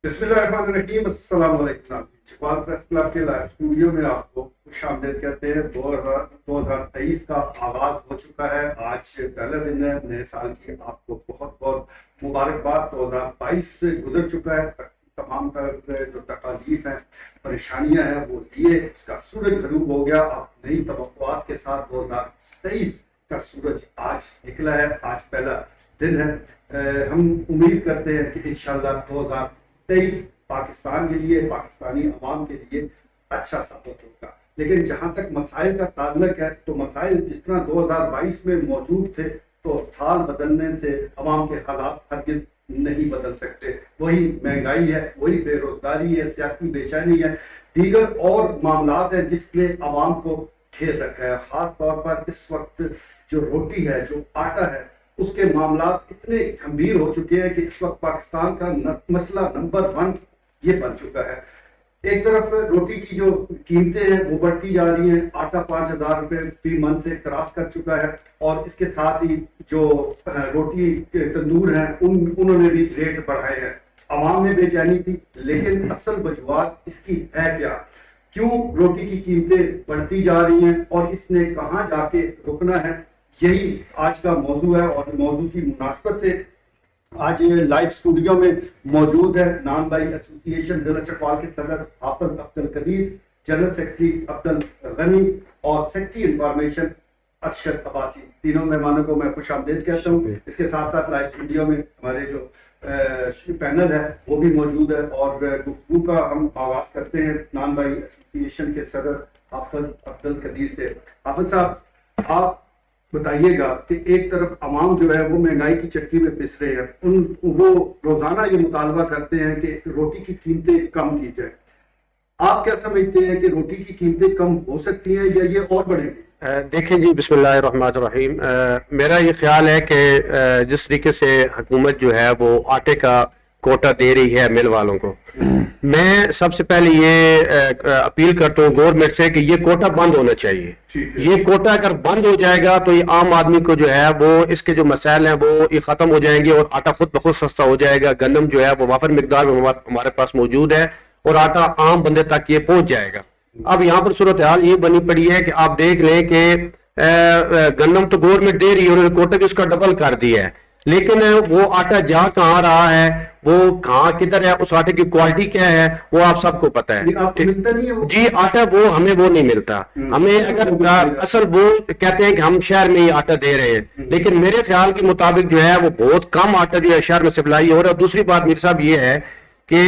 बिस्मिल्लाहिर्रहमानिर्रहीम। अस्सलाम वालेकुम। इकबाल प्रेस क्लब के लाइव स्टूडियो में आपको खुशामदीद कहते हैं। 2023 का आगाज हो चुका है। आज पहला दिन है नए साल की। आपको बहुत बहुत मुबारकबाद। 2022 से गुजर चुका है। तमाम तरह जो तकालीफ हैं, परेशानियां हैं, वो लिए उसका सूरज ग़रूब हो गया। अब नई तवक्कुआत के साथ 2023 का सूरज आज निकला है। आज पहला दिन है। हम उम्मीद करते हैं कि इंशाअल्लाह 2023 पाकिस्तान के लिए, पाकिस्तानी अवाम के लिए अच्छा साबित होगा। लेकिन जहाँ तक मसाइल का ताल्लुक है, तो मसाइल जिस तरह 2022 में मौजूद थे, तो साल बदलने से अवाम के हालात हरगिज नहीं बदल सकते। वही महंगाई है, वही बेरोजगारी है, सियासी बेचैनी है, दीगर और मामलात हैं जिसने अवाम को घेर रखा है। खास तौर पर इस वक्त जो रोटी है, जो आटा है, उसके मामलात इतने गंभीर हो चुके हैं कि इस वक्त पाकिस्तान का मसला नंबर 1 ये बन चुका है। एक तरफ रोटी की जो कीमतें हैं वो बढ़ती जा रही हैं। आटा 5,000 रुपये फी मन से क्रॉस कर चुका है, और इसके साथ ही जो रोटी के तंदूर हैं उन्होंने भी रेट बढ़ाए हैं। अवाम में बेचैनी थी, लेकिन असल वजूहात इसकी है क्या? क्यों रोटी की कीमतें बढ़ती जा रही हैं और इसने कहाँ जाके रुकना है? यही आज का मौजू है। और मौजू की मुनासबत से आज लाइव स्टूडियो में मौजूद है नान भाई एसोसिएशन जिला चकवाल के सदर हाफिज अब्दुल कदीर, जनरल सेक्रेटरी अब्दुल गनी और सेक्रेटरी इंफॉर्मेशन अरशद अब्बासी। तीनों मेहमानों को मैं खुश आमदीद कहता हूँ। इसके साथ साथ लाइव स्टूडियो में हमारे जो पैनल है वो भी मौजूद है। और गुफ्तगू का हम आगाज करते हैं नान भाई एसोसिएशन के सदर हाफिज अब्दुल कदीर से। हाफिज साहब, आप बताइएगा कि एक तरफ अवाम जो है वो महंगाई की चक्की में पिस रहे हैं, वो रोजाना ये मुतालबा करते हैं कि रोटी की कीमतें कम की जाए। आप क्या समझते हैं कि रोटी की कीमतें कम हो सकती हैं या ये और बढ़ेंगी? देखें जी, बिस्मिल्लाहिर्रहमानिर्रहीम। मेरा ये ख्याल है कि जिस तरीके से हुकूमत जो है वो आटे का कोटा दे रही है मिल वालों को, मैं सबसे पहले ये अपील करता हूँ गवर्नमेंट से कि ये कोटा बंद होना चाहिए। ये कोटा अगर बंद हो जाएगा तो ये आम आदमी को जो है वो इसके जो मसाइल हैं वो ये खत्म हो जाएंगे और आटा खुद ब खुद सस्ता हो जाएगा। गंदम जो है वो वाफर मिकदार में हमारे पास मौजूद है और आटा आम बंदे तक ये पहुंच जाएगा। अब यहाँ पर सूरत हाल ये बनी पड़ी है कि आप देख लें कि गंदम तो गवर्नमेंट दे रही है, उन्होंने कोटा भी उसका डबल कर दिया है, लेकिन वो आटा जा कहाँ रहा है, वो कहाँ किधर है, उस आटे की क्वालिटी क्या है, वो आप सबको पता है। जी, आटा वो हमें वो नहीं मिलता। हमें अगर असल वो कहते हैं कि हम शहर में ही आटा दे रहे हैं, लेकिन मेरे ख्याल के मुताबिक जो है वो बहुत कम आटा जो है शहर में सप्लाई हो रहा है। दूसरी बात मीर साहब ये है कि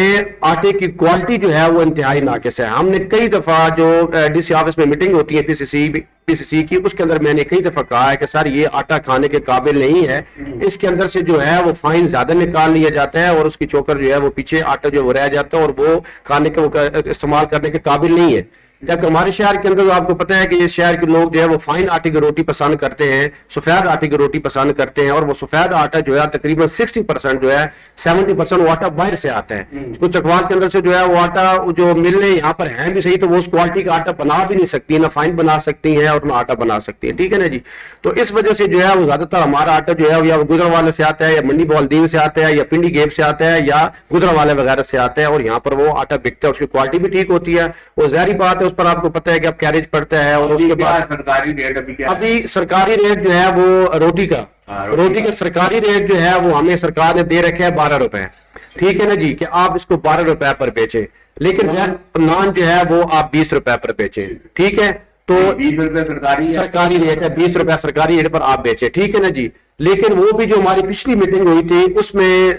आटे की क्वालिटी जो है वो इंतहाई नाकिस है। हमने कई दफा जो डीसी ऑफिस में मीटिंग होती है पीसीसी की, उसके अंदर मैंने कई दफा कहा है कि सर ये आटा खाने के काबिल नहीं है, इसके अंदर से जो है वो फाइन ज्यादा निकाल लिया जाता है और उसकी चोकर जो है वो पीछे आटा जो रह जाता है और वो खाने के इस्तेमाल करने के काबिल नहीं है। जबकि हमारे शहर के अंदर आपको पता है कि इस शहर के लोग जो है वो फाइन आटे की रोटी पसंद करते हैं, सफेद आटे की रोटी पसंद करते हैं, और वो सफेद आटा जो है तकरीबन 60% जो है 70% वो आटा बाहर से आता है। कुछ चकवाल के अंदर से जो है वो आटा जो मिलने यहाँ पर है भी सही, तो वो उस क्वालिटी का आटा बना भी नहीं सकती है, ना फाइन बना सकती है और ना आटा बना सकती है। ठीक है ना जी। तो इस वजह से जो है वो ज्यादातर हमारा आटा जो है या गुजरांवाले से आता है या मंडी बॉलदीन से आता है या पिंडी गेप से आता है या गुजरांवाले वगैरह से आता है, और यहाँ पर वो आटा बिकता है, उसकी क्वालिटी भी ठीक होती है। वो ज़ाहिर बात है उस पर आपको पता है कि अब कैरेज पड़ता है। और उसके बाद सरकारी रेट अभी सरकारी रेट जो है वो रोटी का सरकारी रेट जो है वो हमें सरकार ने दे रखे है 12 रुपए। ठीक है ना जी, कि आप इसको 12 रुपए पर बेचे, लेकिन नान जो है वो आप 20 रुपए पर बेचे। ठीक है, तो 20 रुपए सरकारी रेट है, 20 रुपए सरकारी रेट पर आप बेचे। ठीक है ना जी। लेकिन वो भी जो हमारी पिछली मीटिंग हुई थी उसमें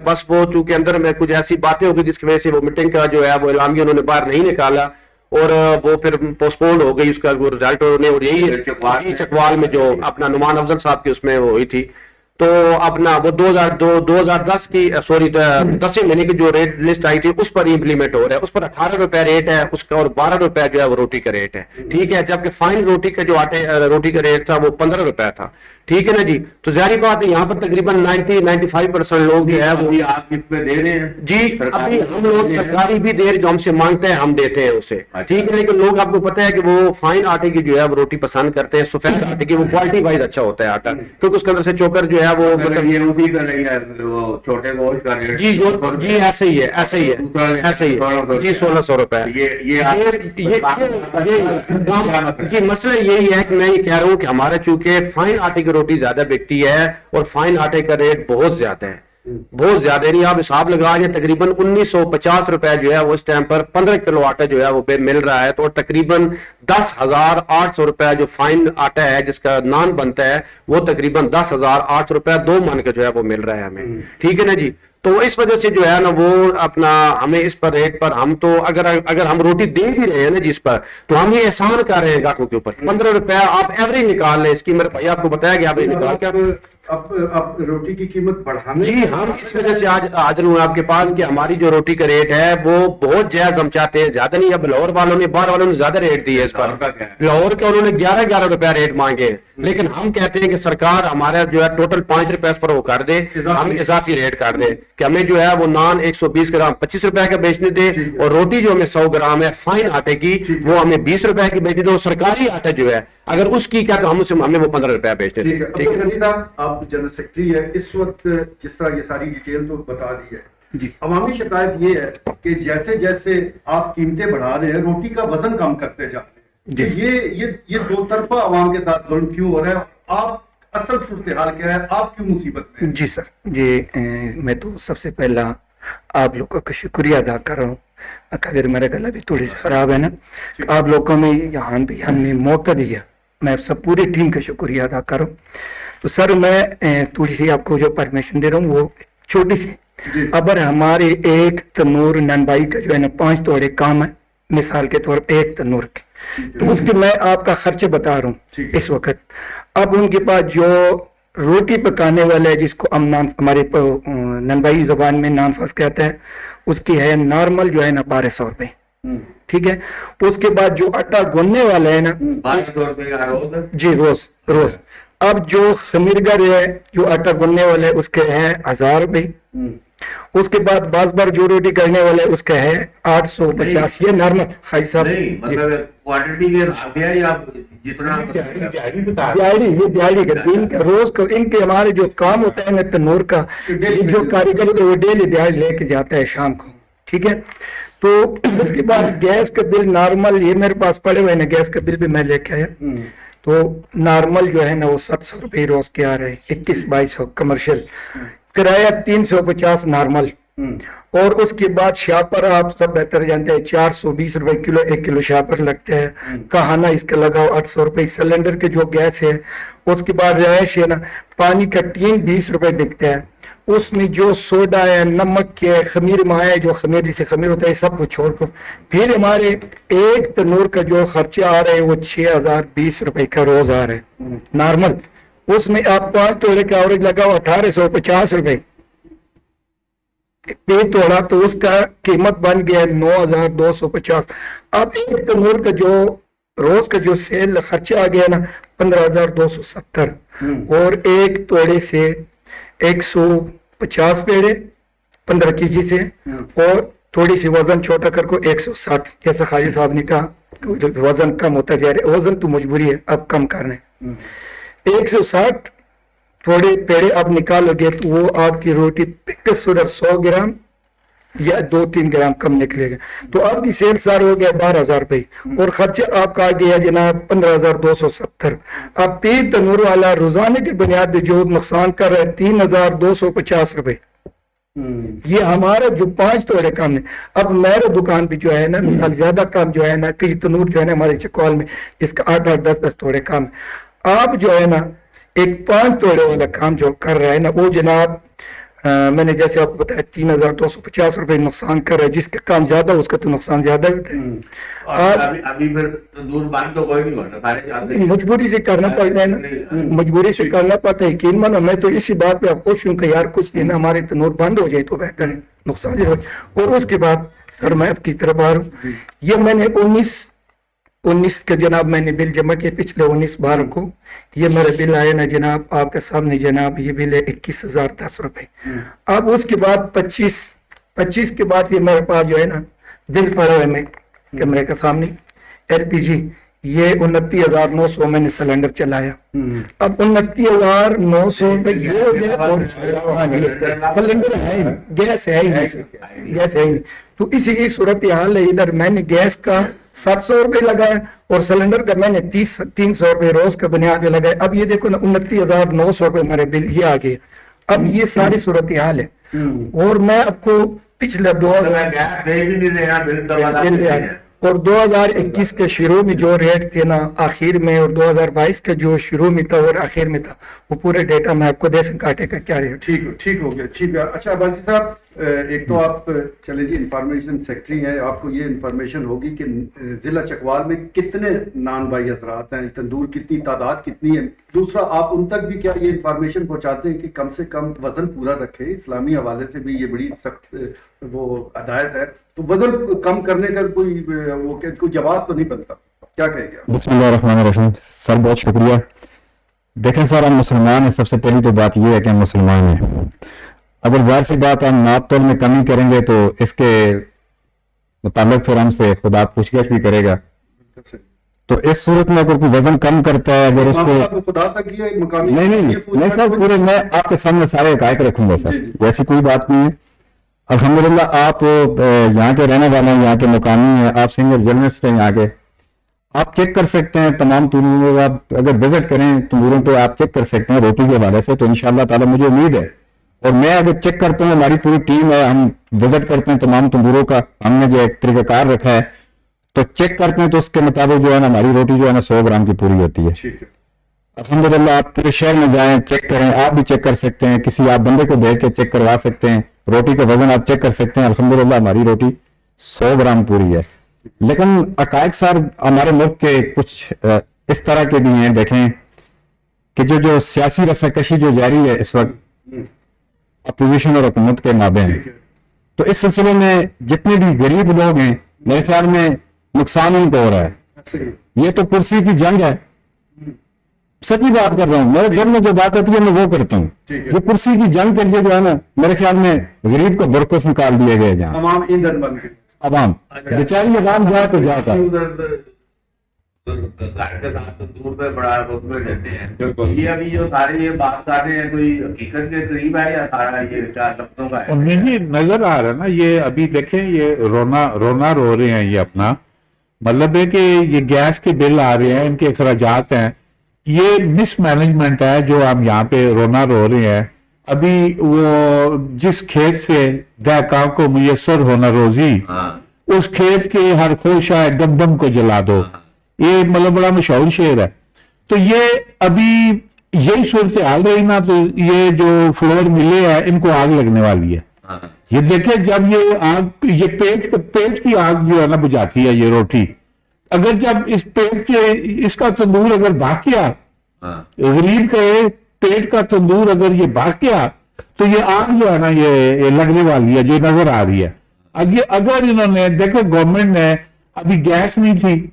बस वो चूंकि अंदर में कुछ ऐसी बातें हो गई जिसकी वजह से वो मीटिंग का जो है वो एलामिया उन्होंने बाहर नहीं निकाला और वो फिर पोस्टपोन हो गई उसका रिजल्ट होने। और यही चकवाल में जो अपना नुमान अफजल साहब की उसमें वो हुई थी, तो अपना वो 2010 की 10 महीने की जो रेट लिस्ट आई थी उस पर इंप्लीमेंट हो रहा है। उस पर 18 रुपए रेट है उसका और 12 रुपए जो है वो रोटी का रेट है। ठीक है, जबकि फाइन रोटी का जो रोटी का रेट था वो 15 रुपए था। ठीक है ना जी। तो जारी बात है यहाँ पर तकरीबन 90-95% लोग जो है वो आप किस पे दे रहे हैं जी। अभी हम लोग सरकारी भी दे रहे, जो हमसे मांगते हैं हम देते हैं उसे। ठीक है, लेकिन लोग आपको पता है कि वो फाइन आटे की जो है वो रोटी पसंद करते हैं, सफेद आटे की वो क्वालिटी वाइज अच्छा होता है आटा, क्योंकि उसके अंदर से चोकर जो है ہے وہ مطلب یہ روٹی کا نہیں ہے وہ چھوٹے گوشت کا ریٹ جی جی ایسے ہی ہے ایسے ہی ہے ایسے ہی ہے جی 1600 روپے. جی مسئلہ یہی ہے کہ میں یہ کہہ رہا ہوں کہ ہمارا چونکہ فائن آٹے کی روٹی زیادہ بکتی ہے اور فائن آٹے کا ریٹ بہت زیادہ ہے, بہت زیادہ. نہیں آپ حساب لگا جائیں تقریباً 1950 روپے جو ہے وہ اس ٹائم پر 15 کلو آٹا جو ہے وہ مل رہا ہے, تو تقریباً 10,800 روپے جو فائن آٹا ہے جس کا نان بنتا ہے وہ تقریباً 10,800 روپے 2 من کا جو ہے وہ مل رہا ہے ہمیں. ٹھیک ہے نا جی. تو اس وجہ سے جو ہے نا وہ اپنا ہمیں اس پر ریٹ پر ہم تو اگر ہم روٹی دے بھی رہے ہیں نا جس پر تو ہم یہ احسان کر رہے ہیں گاہکوں کے اوپر. 15 روپے آپ ایوریج نکال لیں اس کی, میرے بھائی آپ کو بتایا گیا ایوریج نکال کے اب روٹی کی قیمت بڑھانے جی ہم اس وجہ سے آج حاضر ہوں آپ کے پاس کہ ہماری جو روٹی کا ریٹ ہے وہ بہت جائز ہم چاہتے ہیں, زیادہ نہیں. اب لاہور والوں نے باہر والوں نے زیادہ ریٹ دیے اس پر, لاہور کے انہوں نے 11 روپے ریٹ مانگے, لیکن ہم کہتے ہیں کہ سرکار ہمارا جو ہے ٹوٹل 5 روپے پر وہ کر دے, ہم اضافی ریٹ کر دے کہ ہمیں جو ہے وہ نان 120 گرام 25 روپے کا بیچنے دے, اور روٹی جو ہمیں 100 گرام ہے فائن آٹے کی وہ ہمیں 20 روپے کی بیچنے دے, اور سرکاری آٹا جو ہے اگر اس کی کیا تو ہمیں وہ 15 روپے بیچنے دے. ٹھیک ہے آپ جنرل سیکرٹری ہے اس وقت, جس طرح یہ ساری ڈیٹیل تو بتا دی ہے, جی عوامی شکایت یہ ہے کہ جیسے جیسے آپ قیمتیں بڑھا رہے ہیں روٹی کا وزن کم کرتے جا رہے ہیں, یہ دو طرفہ عوام کے ساتھ ظلم کیوں ہو رہا ہے, آپ اصل صورتحال کیا ہے, آپ کیوں مصیبت میں؟ جی سر, جی میں تو سب سے پہلا آپ لوگوں کا شکریہ ادا کر رہا ہوں. اگر میرا گلا بھی تھوڑی سی خراب ہے نا, آپ لوگوں میں یہاں بھی ہم نے موقع دیا, میں سب پوری ٹیم کا شکریہ ادا کر رہا ہوں. تو سر میں تھوڑی سی آپ کو جو پرمیشن دے رہا ہوں وہ چھوٹی سی, اگر ہمارے ایک تنور ننبائی کا جو ہے نا 5 توڑے کام ہے مثال کے طور پر ایک تنور کے, تو اس کے میں آپ کا خرچہ بتا رہا ہوں اس وقت. اب ان کے پاس جو روٹی پکانے والا ہے جس کو ہم ہمارے ننبائی زبان میں نان فس کہتے ہیں, اس کی ہے نارمل جو ہے نا 1200 روپے. ٹھیک ہے. اس کے بعد جو آٹا گوننے والا ہے نا 1200 روپے کا روز, جی روز. اب جو خمیرگر ہے جو آٹا گوننے والا ہے اس کے ہے 1000 روپے. اس کے بعد باز بار جو روٹی کرنے والا ہے اس کا ہے 850. یہ نارمل خائی صاحب نہیں مطلب کوانٹٹی کے حساب سے یا جتنا دیہڑی کا دن کا روز کا ان کے ہمارے جو کام ہوتا ہے نا تنور کا, جو کاریگر ہوتا ہے وہ ڈیلی دیہڑی لے کے جاتا ہے شام کو. ٹھیک ہے. تو اس کے بعد گیس کا بل نارمل یہ میرے پاس پڑے ہوئے نا, گیس کا بل بھی میں لے کے آیا, تو نارمل جو ہے نا وہ 700 روپے روز کے آ رہے, 21-2200 کمرشل, کرایہ 350 نارمل, اور اس کے بعد شاپر آپ سب بہتر جانتے ہیں 420 روپے کلو, 1 کلو شاپر لگتا ہے. کہانا اس کا لگاؤ 800 روپے. سلنڈر کے جو گیس ہے, اس کے بعد رہائش ہے نا, پانی کا ٹین 20 روپے بکتا ہے. اس میں جو سوڈا ہے, نمک ہے, خمیر ماہ ہے, جو خمیر جسے خمیر ہوتا ہے, سب کو چھوڑ کر پھر ہمارے ایک تنور کا جو خرچہ آ رہا ہے وہ 6020 روپے کا روز آ رہا ہے نارمل. اس میں آپ 5 توڑے کا ایوریج لگاؤ 1850 روپے پہ توڑا, تو اس کا قیمت بن گیا 9250. اب ایک تنور کا جو روز کا جو سیل خرچہ آ گیا نا 15270, اور ایک توڑے سے 150 پیڑے 15 کیجی سے, اور تھوڑی سی وزن چھوٹا کر کو 160. جیسا خالی صاحب نے کہا وزن کم ہوتا جا رہا ہے, وزن تو مجبوری ہے اب کم کرنے. 160 تھوڑے پیڑے اب نکالو گے تو وہ آپ کی روٹی 100 گرام یا 2-3 گرام کم نکلے گا. تو آپ کی سیل سار ہو گیا 12,000 روپے, اور خرچہ آپ کا آ گیا جناب 15,270. اب پیر تنور والا روزانے کی بنیاد پہ جو نقصان کر رہا ہے 3,250 روپے. یہ ہمارا جو 5 توڑے کام ہے. اب میرے دکان پہ جو ہے نا مثال زیادہ کام جو ہے نا, کئی تنور جو ہے نا ہمارے چکوال میں اس کا 8-10 توڑے کام ہے. آپ جو ہے نا ایک 5 توڑے والا کام جو کر رہا ہے نا وہ جناب میں نے جیسے آپ کو بتایا 3,250 روپے نقصان کر رہا ہے. جس کا کام زیادہ اس کا تو نقصان زیادہ ہوتا ہے. ابھی پھر تندور بند تو کوئی نہیں ہوتا, سارے چلتے ہیں. مجبوری سے کرنا پڑتا ہے نا, مجبوری سے کرنا پڑتا ہے. یقین مانو میں تو اسی بات پہ خوش ہوں کہ یار کچھ دن ہمارے تنور بند ہو جائے تو بہتر ہے, نقصان. اور اس کے بعد سر میں آپ کی طرف آ رہا ہوں, یہ میں نے 19 کا جناب میں نے بل جمع کیا پچھلے 19/12 کو. یہ میرا بل آیا نا جناب آپ کے سامنے جناب, یہ بل ہے 21,010 روپے. اب اس کے بعد 25 کے بعد یہ میرے پاس جو ہے نا بل پڑا ہے میں کیمرے کے سامنے LPG, ये 29,900 मैंने सिलेंडर चलाया। अब 29,900 में ये हो गया और सिलेंडर है ही नहीं, गैस है ही नहीं, गैस है ही नहीं। तो इसी की सूरत हाल है। इधर मैंने गैस का 700 रुपये लगाया और सिलेंडर का मैंने 300 रुपये रोज का बुनियाद पे लगाया। अब ये देखो ना 29,900 रुपये हमारे बिल ये आ गए। अब ये सारी सूरत हाल है। और मैं आपको पिछले 2000 और 2021 के शुरू में जो रेट थे ना आखिर में, और 2022 का जो शुरू में था और आखिर में था, वो पूरे डेटा मैं आपको दे सकता आटे का क्या रेट। ठीक हो गया, ठीक है। अच्छा अब्बासी साहब, एक तो आप चले जी इंफॉर्मेशन सेक्रेटरी हैं, आपको ये इंफॉर्मेशन होगी कि जिला चकवाल में कितने नान भाई हजरात हैं, तंदूर कितनी तादाद कितनी है। दूसरा, आप उन तक भी क्या ये इंफॉर्मेशन पहुंचाते हैं कि कम से कम वजन पूरा रखें? इस्लामी हवाले से भी ये बड़ी सख्त वो हदायत है, तो वजन कम करने का कोई जवाब तो नहीं बनता, क्या कहेंगे आप? बिस्मिल्लाहिर्रहमानिर्रहीम। सर बहुत शुक्रिया। देखें सर, हम मुसलमान हैं। सबसे पहली तो बात यह है कि हम मुसलमान हैं। अगर जाहिर सी बात हम नाप तोल में कमी करेंगे तो इसके मुताबिक फिर हमसे खुदा पूछगछ भी करेगा। तो इस सूरत में अगर कोई वजन कम करता है, अगर उसको खुदा तक ये एक मकामी नहीं सर, पूरे मैं आपके सामने सारे हकायक रखूंगा सर, वैसी कोई बात नहीं है। अल्हम्दुलिल्लाह आप यहाँ के रहने वाले हैं, यहाँ के मुकामी हैं, आप सीनियर जर्नलिस्ट हैं यहाँ के, आप चेक कर सकते हैं तमाम तंदूरों। आप अगर विजिट करें तंदूरों पे आप चेक कर सकते हैं रोटी के हवाले से। तो इंशाअल्लाह ताला मुझे उम्मीद है, और मैं अगर चेक करता हूँ, हमारी पूरी टीम है, हम विजिट करते हैं तमाम तंदूरों का, हमने जो एक तरीकाकार रखा है, तो चेक करते हैं तो उसके मुताबिक जो है ना हमारी रोटी जो है ना 100 ग्राम की पूरी होती है। अल्हम्दुलिल्लाह आप पूरे शहर में जाएं, चेक करें, आप भी चेक कर सकते हैं, किसी आप बंदे को देख के चेक करवा सकते हैं, रोटी का वजन आप चेक कर सकते हैं। अल्हम्दुलिल्लाह हमारी रोटी 100 ग्राम पूरी है। लेकिन अकायक सर हमारे मुल्क के कुछ इस तरह के भी हैं, देखें कि जो सियासी रस्साकशी जो जारी है इस वक्त अपोजिशन और हुकूमत के माबेन, तो इस सिलसिले में जितने भी गरीब लोग हैं मेरे ख्याल में नुकसान उनको हो रहा है। ये तो कुर्सी की जंग है, सच्ची बात कर रहा हूँ। मेरे घर में जो बात आती है मैं वो करता हूँ। जो कुर्सी की जंग के लिए जो है ना मेरे ख्याल में गरीब को बरकस निकाल दिए गए, जहाँ अवाम ईंधन बन गई, अवाम बेचारी अवाम जाए तो जाता घर के साथ तो दूर पे बड़ा उसमें रहते हैं। ये अभी जो सारे ये बात कर रहे हैं कोई हकीकत के करीब है या सारा ये 4 लफ्जों का है? नहीं नजर आ रहा है ना, ये अभी देखें ये रोना रो रहे हैं। ये अपना मतलब है कि ये गैस के बिल आ रहे हैं, इनके अखराजात हैं, ये मिसमैनेजमेंट है जो हम यहाँ पे रोना रो रहे हैं। अभी वो जिस खेत से दहकां को मुयसर होना रोजी, उस खेत के हर खोशा गंदम को जला दो, ये मतलब बड़ा मशहूर शेर है। तो ये अभी यही सूरत हाल रही ना, तो ये जो फ्लोर मिले हैं इनको आग लगने वाली है। ये देखिए जब ये आग, ये पेट की आग जो है ना बुझाती है ये रोटी, अगर जब इस पेट से इसका तंदूर अगर भाग गया, गरीब के पेट का तंदूर अगर ये भाग गया, तो ये आग जो है ना ये लगने वाली है जो नजर आ रही है। अगर इन्होंने देखो, गवर्नमेंट ने अभी गैस नहीं थी,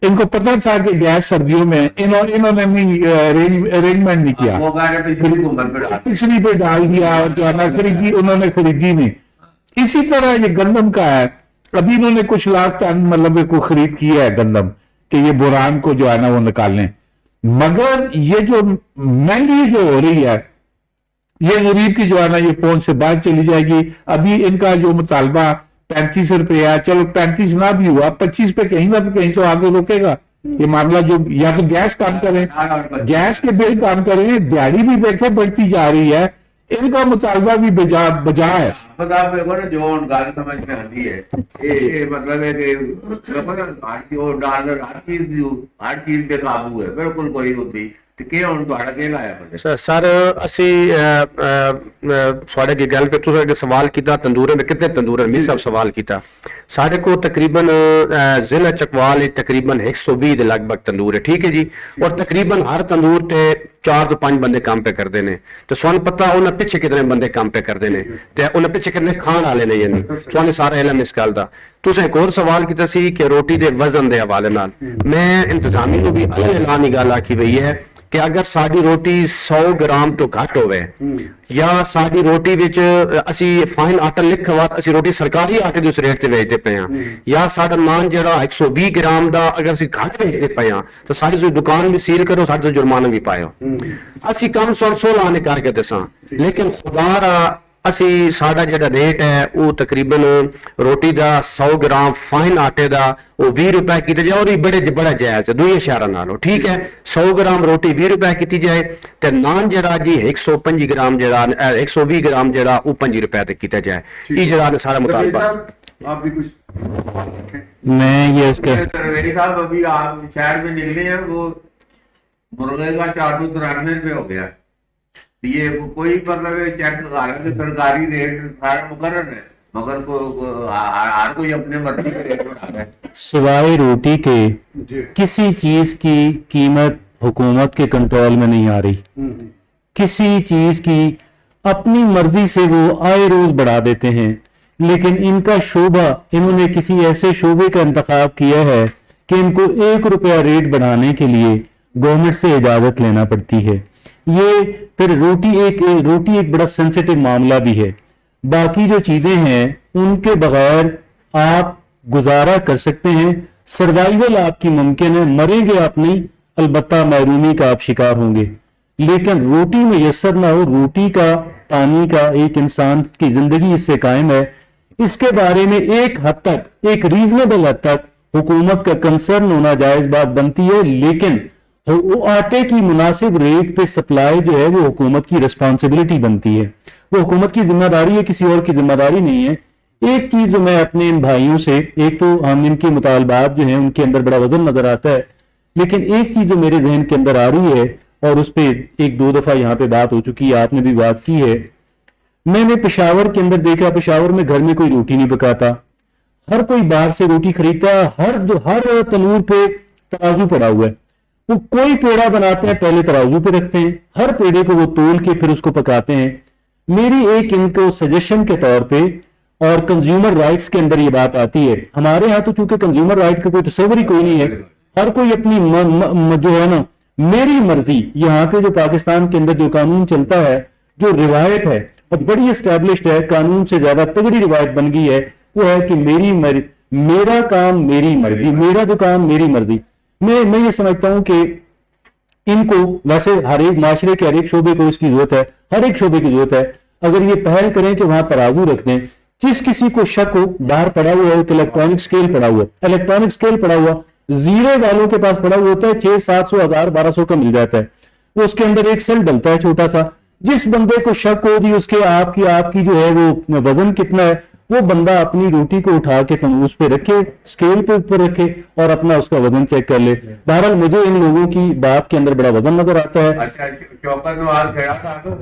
इनको पता था कि गैस सर्दियों में इन्होंने नहीं अरेंजमेंट नहीं किया, पिछली पे डाल दिया, जो है ना खरीदी, उन्होंने खरीदी नहीं। इसी तरह ये गंदम का है, अभी इन्होंने कुछ लाख टन मतलब को खरीद किया है गंदम कि ये बुरान को जो है ना वो निकालें। मगर ये जो महंगी जो हो रही है, ये गरीब की जो है ना ये पहुंच से बाहर चली जाएगी। अभी इनका जो मुतालबा 35 रुपये है, चलो 35 ना भी हुआ 25 पे कहीं ना तो कहीं तो आगे रोकेगा ये मामला। जो या तो गैस काम करें, गैस के बिल काम करें, दिहाड़ी भी देखे बढ़ती जा रही है, इनका मुतालबा भी बजा है। जो गाल समझ में आती है, ये मतलब है कि डॉलर हर चीज पे काबू है, बिल्कुल कोई होती सर असी साढ़े की गल पे तुसा सवाल किया तंदूरे में कितने तंदूर हैं, मीर साहब सवाल किया। साढ़े को तकरीबन जिला चकवाल तकरीबन 120 के लगभग तंदूर है, ठीक है जी। और तकरीबन हर तंदूर ते 4 तो 5 बंदे काम पे करते हैं। तो सुन पता उन्हें पिछे कितने बंदे काम पे करते हैं, तो उन्हें पिछे कितने खान वाले ने, यानी सुन सारा इलम इस गल का। तुसें एक और सवाल किया सी कि रोटी के वजन के हवाले नाल मैं इंतजामी को भी अलग ऐलान की गल आखी गई है کہ اگر ساری روٹی 100 گرام تو گھٹ ہوئے یا ساری روٹی وچ اسی فائن آٹا لکھا ہوا اسی روٹی سرکاری آٹے دے اس ریٹ تے بیچتے پے ہاں یا ساڈا نان جڑا 120 گرام دا اگر اسی گھٹ بیچتے پے ہاں تو ساری جو دکان بھی سیل کرو ساڈے جرمانہ بھی پاؤ اسی کم 116 نے کر کے دساں لیکن خدا را اسی ساڈا جڑا ریٹ ہے وہ تقریباً روٹی دا 100 گرام فائن آٹے دا وہ 20 روپے کیتے جائے اور یہ بڑا جائز ہے دوئی اشارہ نالو ٹھیک ہے 100 گرام روٹی 20 روپے کیتی جائے تے نان جڑا جی 125 گرام جڑا 120 گرام جڑا وہ 5 روپے تے کیتا جائے یہ جڑا سارا مطالبہ آپ بھی کچھ میں یہ اس کے میری صاحب ابھی آپ شہر میں نکلے ہیں وہ مرغے کا 493 روپے ہو گیا یہ کوئی مطلب چیک حالانکہ سرکاری ریٹ سارا مقرر ہے مگر ہر کوئی اپنے مرضی کے ریٹ بنا رہا ہے سوائے روٹی کے کسی چیز کی قیمت حکومت کے کنٹرول میں نہیں آ رہی کسی چیز کی اپنی مرضی سے وہ آئے روز بڑھا دیتے ہیں لیکن ان کا شعبہ انہوں نے کسی ایسے شعبے کا انتخاب کیا ہے کہ ان کو 1 روپیہ ریٹ بڑھانے کے لیے گورنمنٹ سے اجازت لینا پڑتی ہے یہ پھر روٹی ایک بڑا سینسیٹیو معاملہ بھی ہے باقی جو چیزیں ہیں ان کے بغیر آپ گزارا کر سکتے ہیں سروائیول آپ کی ممکن ہے مریں گے آپ نہیں البتہ محرومی کا آپ شکار ہوں گے لیکن روٹی میسر نہ ہو روٹی کا پانی کا ایک انسان کی زندگی اس سے قائم ہے اس کے بارے میں ایک حد تک ایک ریزنیبل حد تک حکومت کا کنسرن ہونا جائز بات بنتی ہے لیکن آٹے کی مناسب ریٹ پہ سپلائی جو ہے وہ حکومت کی ریسپانسبلٹی بنتی ہے وہ حکومت کی ذمہ داری ہے کسی اور کی ذمہ داری نہیں ہے ایک چیز جو میں اپنے ان بھائیوں سے ایک تو ہم ان کے مطالبات جو ہیں ان کے اندر بڑا وزن نظر آتا ہے لیکن ایک چیز جو میرے ذہن کے اندر آ رہی ہے اور اس پہ 1-2 دفعہ یہاں پہ بات ہو چکی ہے آپ نے بھی بات کی ہے میں نے پشاور کے اندر دیکھا پشاور میں گھر میں کوئی روٹی نہیں پکاتا ہر کوئی باہر سے روٹی خریدتا ہے ہر تنور پہ ترازو پڑا ہوا ہے وہ کوئی پیڑا بناتے ہیں پہلے ترازو پہ رکھتے ہیں ہر پیڑے کو وہ تول کے پھر اس کو پکاتے ہیں میری ایک ان کو سجیشن کے طور پہ اور کنزیومر رائٹس کے اندر یہ بات آتی ہے ہمارے ہاں تو چونکہ کنزیومر رائٹ کا کوئی تصور ہی کوئی نہیں ہے ہر کوئی اپنی جو ہے نا میری مرضی یہاں پہ جو پاکستان کے اندر جو قانون چلتا ہے جو روایت ہے اور بڑی اسٹیبلشڈ ہے قانون سے زیادہ تگڑی روایت بن گئی ہے وہ ہے کہ میرا کام میری مرضی میرا جو کام میری مرضی میں یہ سمجھتا ہوں کہ ان کو ویسے ہر ایک معاشرے کے ہر ایک شعبے کو اس کی ضرورت ہے ہر ایک شعبے کی ضرورت ہے اگر یہ پہل کریں کہ وہاں ترازو رکھ دیں جس کسی کو شک ہو باہر پڑا ہوا ہے الیکٹرانک اسکیل پڑا ہوا زیرے والوں کے پاس پڑا ہوا ہوتا ہے 600-700 1000 1200 کا مل جاتا ہے وہ اس کے اندر ایک سیل ڈلتا ہے چھوٹا سا جس بندے کو شک ہو جی اس کے آپ کی جو ہے وہ وزن کتنا ہے وہ بندہ اپنی روٹی کو اٹھا کے تندوس پہ رکھے اسکیل پہ اوپر رکھے اور اپنا اس کا وزن چیک کر لے بہرحال مجھے ان لوگوں کی بات کے اندر بڑا وزن نظر آتا ہے اچھا چوکر نواز کھڑا تھا تو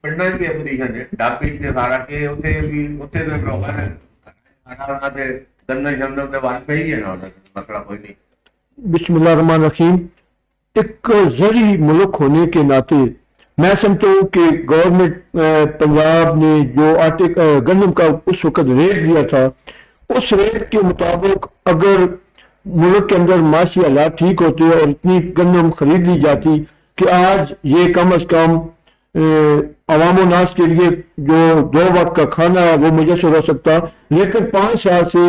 پنڈت کی پوزیشن ہے ڈاپی کے سارا کے اوتے بھی اوتے تو لوگوں نے کھانا تے گندن شمدن تے وال پہ ہی ہے نا مسئلہ کوئی نہیں بسم اللہ الرحمن الرحیم ایک زرعی ملک ہونے کے ناطے میں سمجھتا ہوں کہ گورنمنٹ پنجاب نے جو آٹے گندم کا اس وقت ریٹ دیا تھا اس ریٹ کے مطابق اگر ملک کے اندر معاشی حالات ٹھیک ہوتے اور اتنی گندم خرید لی جاتی کہ آج یہ کم از کم عوام و ناس کے لیے جو 2 وقت کا کھانا ہے وہ میسر ہو سکتا لیکن 5 سال سے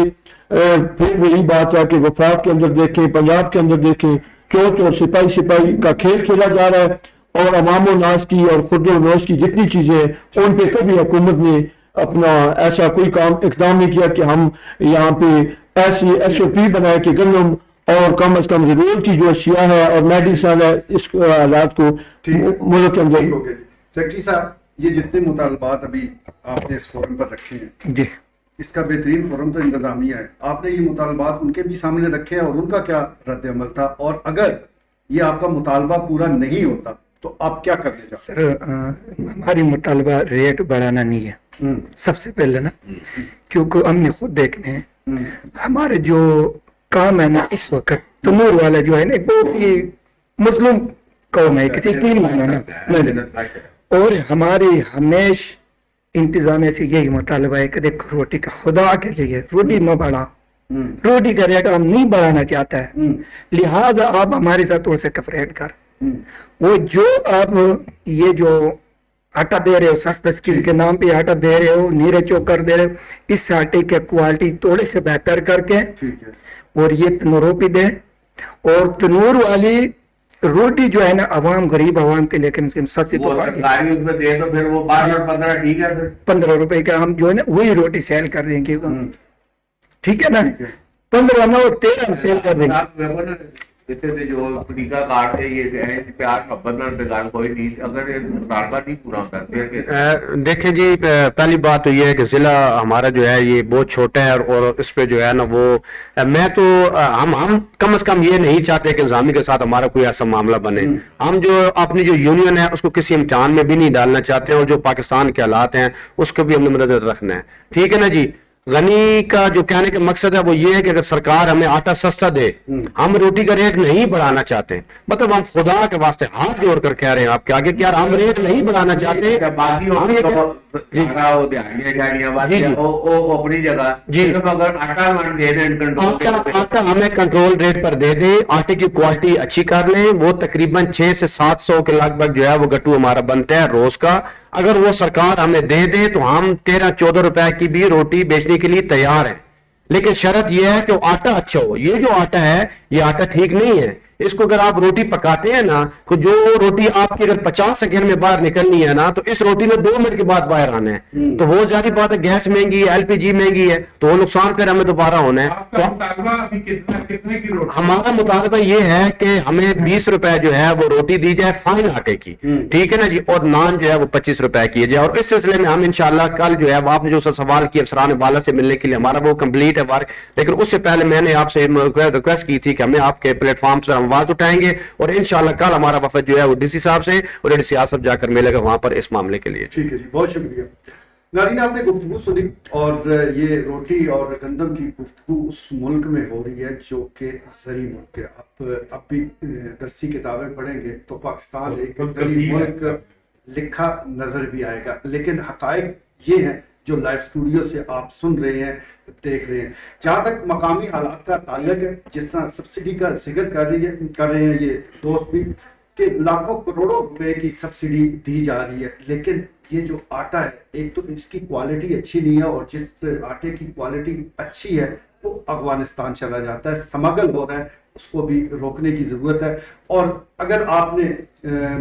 پھر وہی بات ہے کہ وفاق کے اندر دیکھیں پنجاب کے اندر دیکھیں چوٹ اور سپاہی کا کھیل کھیلا جا رہا ہے اور عوام و ناس کی اور خود و نوش کی جتنی چیزیں ہیں ان پہ کبھی حکومت نے اپنا ایسا کوئی اقدام نہیں کیا کہ ہم یہاں پہ ایسی SOP بنائے کہ گندم اور کم از کم ضرورت کی جو اشیاء ہے اور میڈیسن ہے اس حالات کو ملک کے اندر سیکرٹری صاحب یہ جتنے مطالبات ابھی آپ نے اس فورم پر رکھے ہیں جی اس کا بہترین فورم تو انتظامیہ ہے آپ نے یہ مطالبات ان کے بھی سامنے رکھے ہیں اور ان کا کیا رد عمل تھا اور اگر یہ آپ کا مطالبہ پورا نہیں ہوتا تو آپ کیا کرنے چاہتے سر ہماری مطالبہ ریٹ بڑھانا نہیں ہے سب سے پہلے نا کیونکہ ہم نے خود دیکھنے ہیں ہمارے جو کام ہے نا اس وقت تنور والا جو ہے نا بہت ہی مظلوم قوم ہے کسی کی نا اور ہماری ہمیش انتظامیہ سے یہی مطالبہ ہے کہ دیکھو روٹی کا خدا کے لیے روٹی نہ بڑھا روٹی کا ریٹ ہم نہیں بڑھانا چاہتا ہے لہٰذا آپ ہمارے ساتھ تھوڑا سا کوآپریٹ کر वो जो आप ये जो आटा दे रहे हो सस्ता स्किल के नाम पे आटा दे रहे हो, नीरे चोकर दे रहे हो, इस आटे की क्वालिटी थोड़े से बेहतर करके ठीक है, और ये तनूरों पे दे, और तनूर वाली रोटी जो है ना अवाम गरीब अवाम के लेकिन सस्ती वो तो पड़ गई सरकारी उसमें दे तो फिर वो 12 और 15 ठीक है फिर 15 रुपए का हम जो है ना वही रोटी सेल कर देंगे, ठीक है ना, ठीक है। 15 ना वो 13 सेल कर देंगे। आप देखो ना जैसे से जो तरीका काट है ये है प्यार मोहब्बत में बेगान कोई नहीं, अगर ये मुतालबा नहीं पूरा होता फिर के देखें जी, पहली बात तो ये है कि जिला हमारा जो है ये बहुत छोटा है, और इस पे जो है ना वो मैं तो हम कम से कम ये नहीं चाहते कि इंतजामी के साथ हमारा कोई ऐसा मामला बने। हम जो अपनी जो यूनियन है उसको किसी इम्तिहान में भी नहीं डालना चाहते, और जो पाकिस्तान के हालात हैं उसको भी हमने मदद रखना है, ठीक है ना जी। गनी का जो कहने का मकसद है वो ये है कि अगर सरकार हमें आटा सस्ता दे, हम रोटी का रेट नहीं बढ़ाना चाहते, मतलब हम खुदा के वास्ते हाथ जोड़ कर कह रहे हैं आपके आगे कि यार हम रेट नहीं बढ़ाना चाहते, बाकी हम ये अपनी जगह जी। अगर आटा दे दें आटा हमें कंट्रोल रेट पर दे दे, आटे की क्वालिटी अच्छी कर लें, वो तकरीबन 600 से 700 के लगभग जो है वो गट्टू हमारा बनता है रोज का। अगर वो सरकार हमें दे दे तो हम 13-14 रुपए की भी रोटी बेचने के लिए तैयार हैं, लेकिन शर्त यह है कि वो आटा अच्छा हो। ये जो आटा है ये आटा ठीक नहीं है, इसको अगर आप रोटी पकाते हैं ना तो जो रोटी आपकी अगर 50 सेकंड में बाहर निकलनी है ना तो इस रोटी में 2 मिनट के बाद बाहर आना है, तो वो जारी बात है गैस महंगी है, एलपीजी महंगी है, तो वो नुकसान फिर हमें दोबारा होना है। आपका मुतालबा अभी कितने की रोटी? हमारा मुतालबा ये है कि हमें 20 रुपए जो है वो रोटी दी जाए फाइन आटे की, ठीक है ना जी, और नान जो है वो 25 रुपए की जाए। और इस सिलसिले में हम इंशाल्लाह कल जो है वो आपने जो सवाल किया अफसरान वाला से मिलने के लिए हमारा वो कंप्लीट है वर्क, लेकिन उससे पहले मैंने आपसे रिक्वेस्ट की थी कि हमें आपके प्लेटफॉर्म से आवाज उठाएंगे, और इंशाल्लाह कल हमारा वफद जो है वो डीसी साहब से और एडीसी साहब जाकर मिलेगा वहां पर इस मामले के लिए। ठीक है जी, बहुत शुक्रिया। नाज़रीन, आपने गुफ्तगू सुनी, और ये रोटी और गंदम की गुफ्तगू उस मुल्क में हो रही है जो कि ज़री मुल्क है। आप भी दरसी किताबें पढ़ेंगे तो पाकिस्तान एक ज़री मुल्क लिखा नजर भी आएगा, लेकिन हकायक ये हैं जो लाइव स्टूडियो से आप सुन रहे हैं, देख रहे हैं। जहाँ तक मकामी हालात का ताल्लुक है, जिस तरह सब्सिडी का जिक्र कर रहे हैं ये दोस्त भी कि लाखों करोड़ों रुपए की सब्सिडी दी जा रही है, लेकिन ये जो आटा है एक तो इसकी क्वालिटी अच्छी नहीं है, और जिस आटे की क्वालिटी अच्छी है वो अफगानिस्तान चला जाता है, स्मगल हो रहा है, उसको भी रोकने की ज़रूरत है। और अगर आपने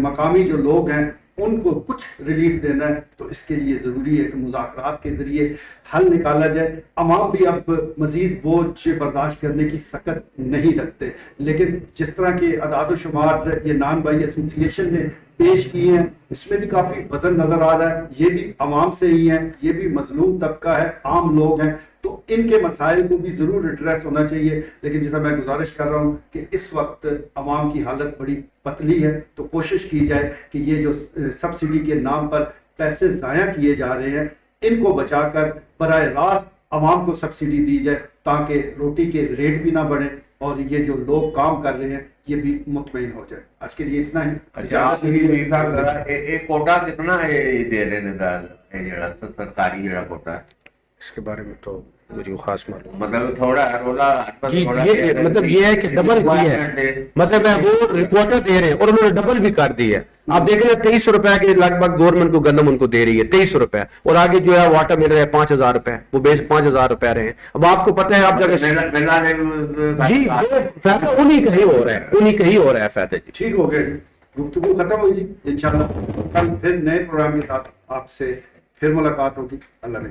मकामी जो लोग हैं उनको कुछ रिलीफ देना है तो इसके लिए ज़रूरी है कि मुज़ाकरात के ज़रिए हल निकाला जाए। अवाम भी अब मज़ीद बोझ बर्दाश्त करने की सकत नहीं रखते, लेकिन जिस तरह के अदाद शुमार ये नान भाई एसोसिएशन ने पेश किए हैं इसमें भी काफ़ी वजन नज़र आ रहा है। ये भी अवाम से ही हैं, ये भी मजलूम तबका है, आम लोग हैं, तो इनके मसाइल को भी ज़रूर एड्रेस होना चाहिए। लेकिन जैसा मैं गुजारिश कर रहा हूँ कि इस वक्त अवाम की हालत बड़ी पतली है, तो कोशिश की जाए कि ये जो सब्सिडी के नाम पर पैसे ज़ाया किए जा रहे हैं इनको बचाकर बराह रास्त अवाम को सब्सिडी दी जाए, ताकि रोटी के रेट भी ना बढ़े और ये जो लोग काम कर रहे हैं ये भी मुतमईन हो जाए। आज के लिए इतना ही। एक कोटा कितना है दे रहे हैं सरकारी जरा कोटा है? इसके बारे में तो मुझे खास मालूम, मतलब थोड़ा रोला जी, ये मतलब ये है कि डबल किया है, मतलब है वो रिपोर्टर दे रहे हैं और उन्होंने डबल भी कर दी है। आप देख रहे हैं 2300 रुपए के लगभग गवर्नमेंट को गंदम उनको दे रही है, 2300 रुपए, और आगे जो है वाटर मिल रहा है 5000 रुपए, वो बेस 5000 रुपए रहे हैं। अब आपको पता है आप जगह जी वो फायदा उन्हीं का ही हो रहा है, उन्हीं का ही हो रहा है फायदा जी। ठीक हो गया जी, गुफ्तगू खत्म हुई जी। इंशाल्लाह कल फिर नए प्रोग्राम के साथ आपसे फिर मुलाकात होगी। अल्लाह ने